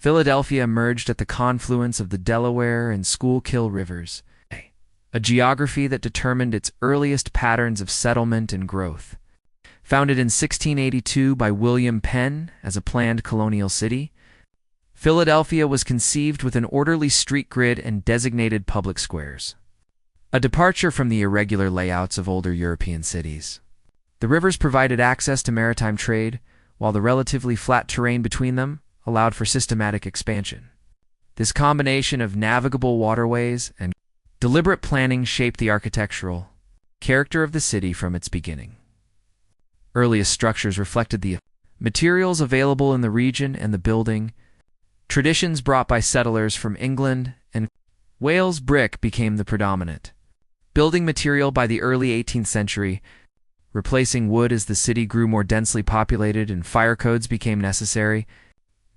Philadelphia emerged at the confluence of the Delaware and Schuylkill rivers, a geography that determined its earliest patterns of settlement and growth. Founded in 1682 by William Penn as a planned colonial city, Philadelphia was conceived with an orderly street grid and designated public squares, a departure from the irregular layouts of older European cities. The rivers provided access to maritime trade, while the relatively flat terrain between them allowed for systematic expansion. This combination of navigable waterways and deliberate planning shaped the architectural character of the city from its beginning. Earliest structures reflected the materials available in the region and the building. Traditions brought by settlers from England and Wales. Brick became the predominant building material by the early 18th century, replacing wood as the city grew more densely populated and fire codes became necessary.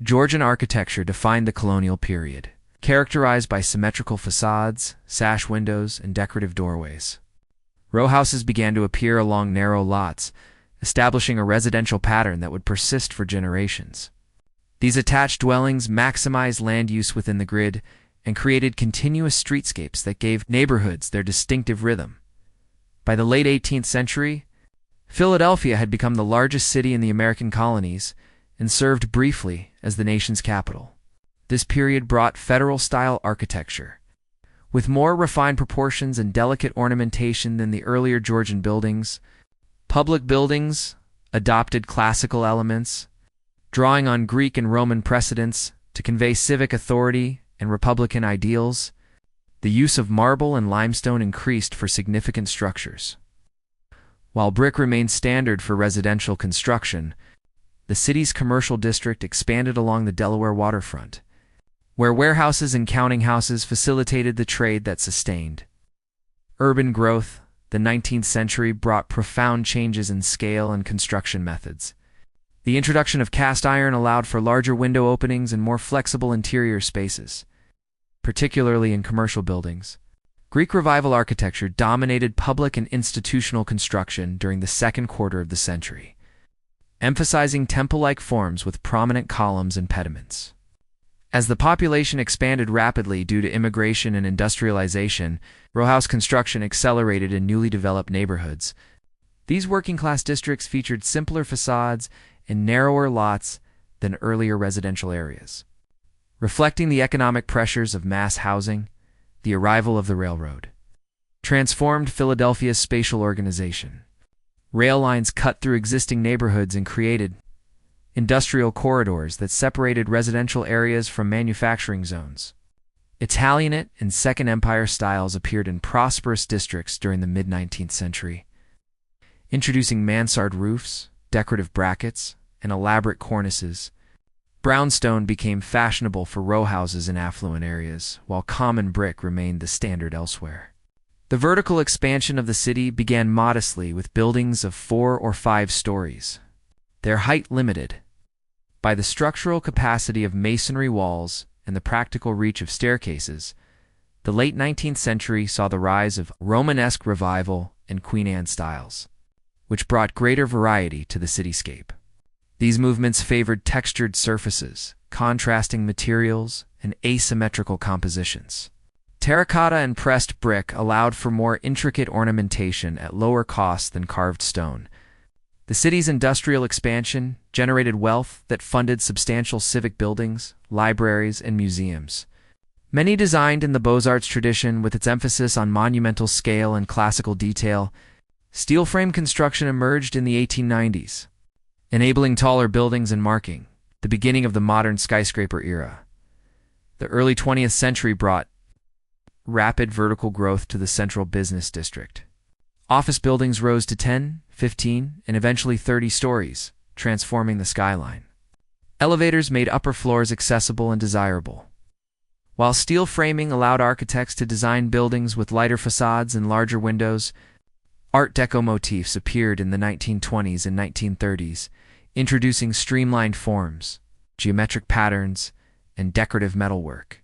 Georgian architecture defined the colonial period, characterized by symmetrical facades, sash windows, and decorative doorways. Rowhouses began to appear along narrow lots, establishing a residential pattern that would persist for generations. These attached dwellings maximized land use within the grid and created continuous streetscapes that gave neighborhoods their distinctive rhythm. By the late 18th century, Philadelphia had become the largest city in the American colonies and served briefly as the nation's capital. This period brought federal-style architecture, with more refined proportions and delicate ornamentation than the earlier Georgian buildings. Public buildings adopted classical elements, drawing on Greek and Roman precedents to convey civic authority and republican ideals. The use of marble and limestone increased for significant structures. While brick remained standard for residential construction, the city's commercial district expanded along the Delaware waterfront, where warehouses and counting houses facilitated the trade that sustained urban growth. The 19th century brought profound changes in scale and construction methods. The introduction of cast iron allowed for larger window openings and more flexible interior spaces, particularly in commercial buildings. Greek Revival architecture dominated public and institutional construction during the second quarter of the century, emphasizing temple-like forms with prominent columns and pediments. As the population expanded rapidly due to immigration and industrialization, rowhouse construction accelerated in newly developed neighborhoods. These working-class districts featured simpler facades and narrower lots than earlier residential areas. Reflecting the economic pressures of mass housing, the arrival of the railroad transformed Philadelphia's spatial organization. Rail lines cut through existing neighborhoods and created industrial corridors that separated residential areas from manufacturing zones. Italianate and Second Empire styles appeared in prosperous districts during the mid-19th century, introducing mansard roofs, decorative brackets, and elaborate cornices. Brownstone became fashionable for rowhouses in affluent areas, while common brick remained the standard elsewhere. The vertical expansion of the city began modestly with buildings of 4 or 5 stories, their height limited by the structural capacity of masonry walls and the practical reach of staircases. The late 19th century saw the rise of Romanesque Revival and Queen Anne styles, which brought greater variety to the cityscape. These movements favored textured surfaces, contrasting materials, and asymmetrical compositions. Terracotta and pressed brick allowed for more intricate ornamentation at lower cost than carved stone. The city's industrial expansion generated wealth that funded substantial civic buildings, libraries, and museums. Many designed in the Beaux-Arts tradition with its emphasis on monumental scale and classical detail. Steel frame construction emerged in the 1890s, enabling taller buildings and marking the beginning of the modern skyscraper era. The early 20th century brought rapid vertical growth to the central business district. Office buildings rose to 10, 15, and eventually 30 stories, transforming the skyline. Elevators made upper floors accessible and desirable, while steel framing allowed architects to design buildings with lighter facades and larger windows. Art Deco motifs appeared in the 1920s and 1930s, introducing streamlined forms, geometric patterns, and decorative metalwork.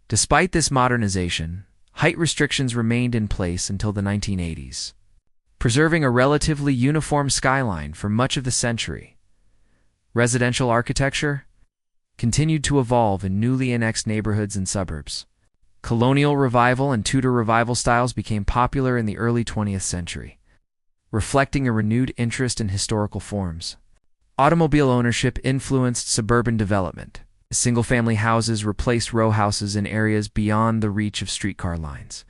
Despite this modernization, height restrictions remained in place until the 1980s, preserving a relatively uniform skyline for much of the century. Residential architecture continued to evolve in newly annexed neighborhoods and suburbs. Colonial Revival and Tudor Revival styles became popular in the early 20th century, reflecting a renewed interest in historical forms. Automobile ownership influenced suburban development. Single-family houses replaced rowhouses in areas beyond the reach of streetcar lines.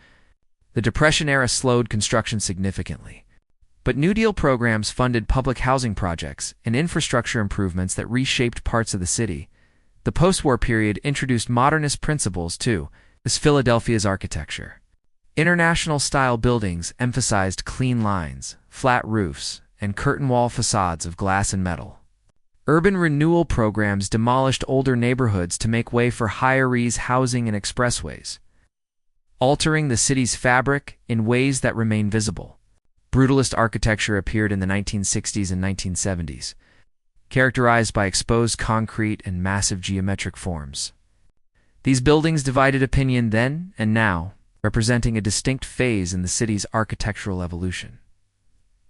The Depression era slowed construction significantly, but New Deal programs funded public housing projects and infrastructure improvements that reshaped parts of the city. The post-war period introduced modernist principles, too, as Philadelphia's architecture. International-style buildings emphasized clean lines, flat roofs, and curtain wall facades of glass and metal. Urban renewal programs demolished older neighborhoods to make way for higher-rise housing and expressways, altering the city's fabric in ways that remain visible. Brutalist architecture appeared in the 1960s and 1970s, characterized by exposed concrete and massive geometric forms. These buildings divided opinion then and now, representing a distinct phase in the city's architectural evolution.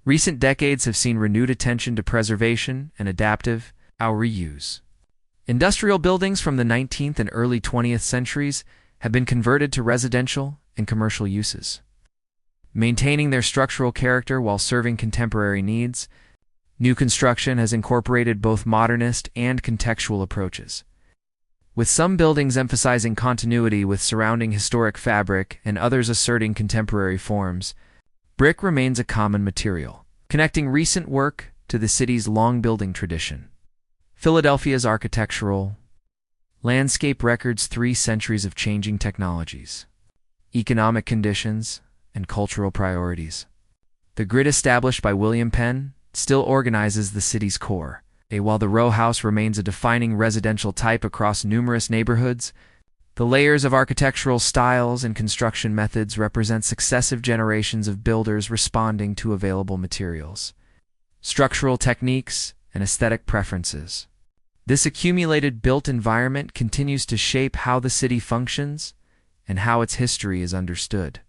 Recent decades have seen renewed attention to preservation and adaptive reuse. Industrial buildings from the 19th and early 20th centuries have been converted to residential and commercial uses. Maintaining their structural character while serving contemporary needs, new construction has incorporated both modernist and contextual approaches. With some buildings emphasizing continuity with surrounding historic fabric and others asserting contemporary forms, brick remains a common material, connecting recent work to the city's long building tradition. Philadelphia's architectural landscape records 3 centuries of changing technologies, economic conditions, and cultural priorities. The grid established by William Penn still organizes the city's core, while the row house remains a defining residential type across numerous neighborhoods. The layers of architectural styles and construction methods represent successive generations of builders responding to available materials, structural techniques, and aesthetic preferences. This accumulated built environment continues to shape how the city functions and how its history is understood.